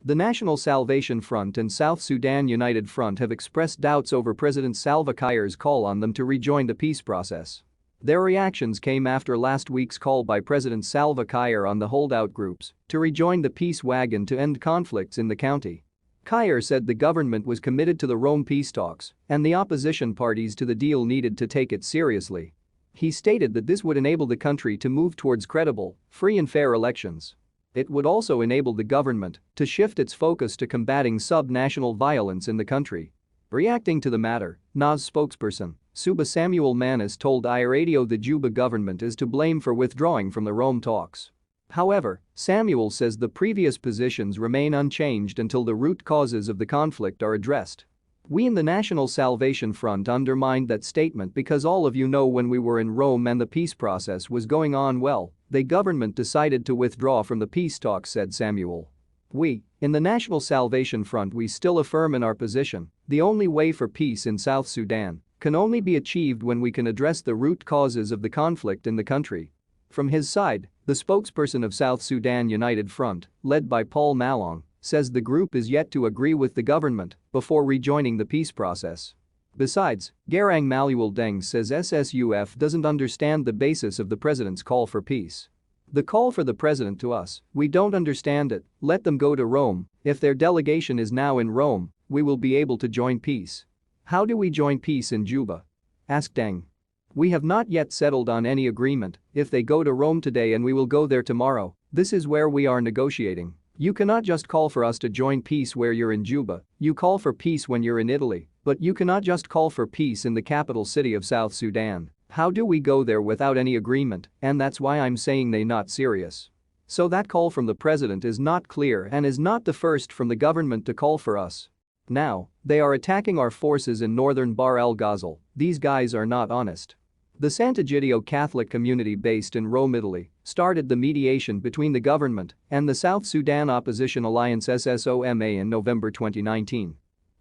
The National Salvation Front and South Sudan United Front have expressed doubts over President Salva Kiir's call on them to rejoin the peace process. Their reactions came after last week's call by President Salva Kiir on the holdout groups to rejoin the peace wagon to end conflicts in the county. Kiir said the government was committed to the Rome peace talks and the opposition parties to the deal needed to take it seriously. He stated that this would enable the country to move towards credible, free and fair elections. It would also enable the government to shift its focus to combating sub-national violence in the country. Reacting to the matter, NAS spokesperson Suba Samuel Manis told iRadio the Juba government is to blame for withdrawing from the Rome talks. However, Samuel says the previous positions remain unchanged until the root causes of the conflict are addressed. We in the National Salvation Front undermined that statement because all of you know when we were in Rome and the peace process was going on well, the government decided to withdraw from the peace talks, said Samuel. We, in the National Salvation Front, we still affirm in our position, the only way for peace in South Sudan can only be achieved when we can address the root causes of the conflict in the country. From his side, the spokesperson of South Sudan United Front, led by Paul Malong, says the group is yet to agree with the government before rejoining the peace process. Besides, Garang Maluel Deng says SSUF doesn't understand the basis of the president's call for peace. The call for the president to us, we don't understand it, let them go to Rome, if their delegation is now in Rome, we will be able to join peace. How do we join peace in Juba? Asked Deng. We have not yet settled on any agreement, if they go to Rome today and we will go there tomorrow, this is where we are negotiating. You cannot just call for us to join peace where you're in Juba, you call for peace when you're in Italy, but you cannot just call for peace in the capital city of South Sudan. How do we go there without any agreement, and that's why I'm saying they not serious. So that call from the president is not clear and is not the first from the government to call for us. Now, they are attacking our forces in northern Bahr el Ghazal, these guys are not honest. The Sant'Egidio Catholic community based in Rome, Italy, started the mediation between the government and the South Sudan Opposition Alliance SSOMA in November 2019.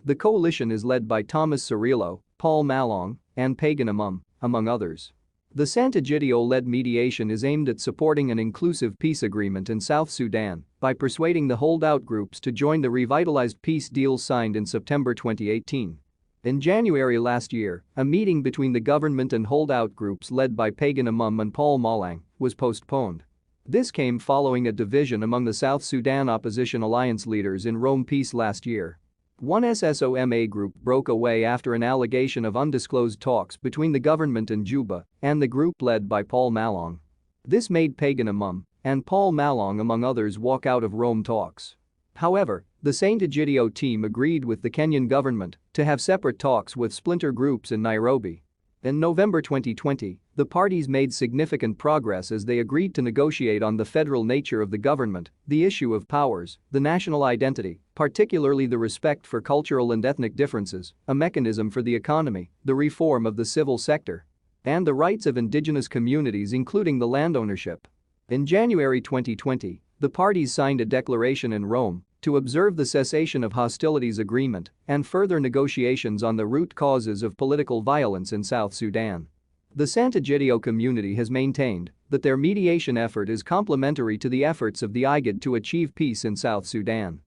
The coalition is led by Thomas Cirillo, Paul Malong, and Pagan Amum, among others. The Sant'Egidio-led mediation is aimed at supporting an inclusive peace agreement in South Sudan by persuading the holdout groups to join the revitalized peace deal signed in September 2018. In January last year, a meeting between the government and holdout groups led by Pagan Amum and Paul Malong was postponed. This came following a division among the South Sudan Opposition Alliance leaders in Rome peace last year. One SSOMA group broke away after an allegation of undisclosed talks between the government and Juba and the group led by Paul Malong. This made Pagan Amum and Paul Malong, among others, walk out of Rome talks. However, the Sant'Egidio team agreed with the Kenyan government to have separate talks with splinter groups in Nairobi. In November 2020, the parties made significant progress as they agreed to negotiate on the federal nature of the government, the issue of powers, the national identity, particularly the respect for cultural and ethnic differences, a mechanism for the economy, the reform of the civil sector, and the rights of indigenous communities, including the land ownership. In January 2020, the parties signed a declaration in Rome to observe the cessation of hostilities agreement and further negotiations on the root causes of political violence in South Sudan. The Sant'Egidio community has maintained that their mediation effort is complementary to the efforts of the IGAD to achieve peace in South Sudan.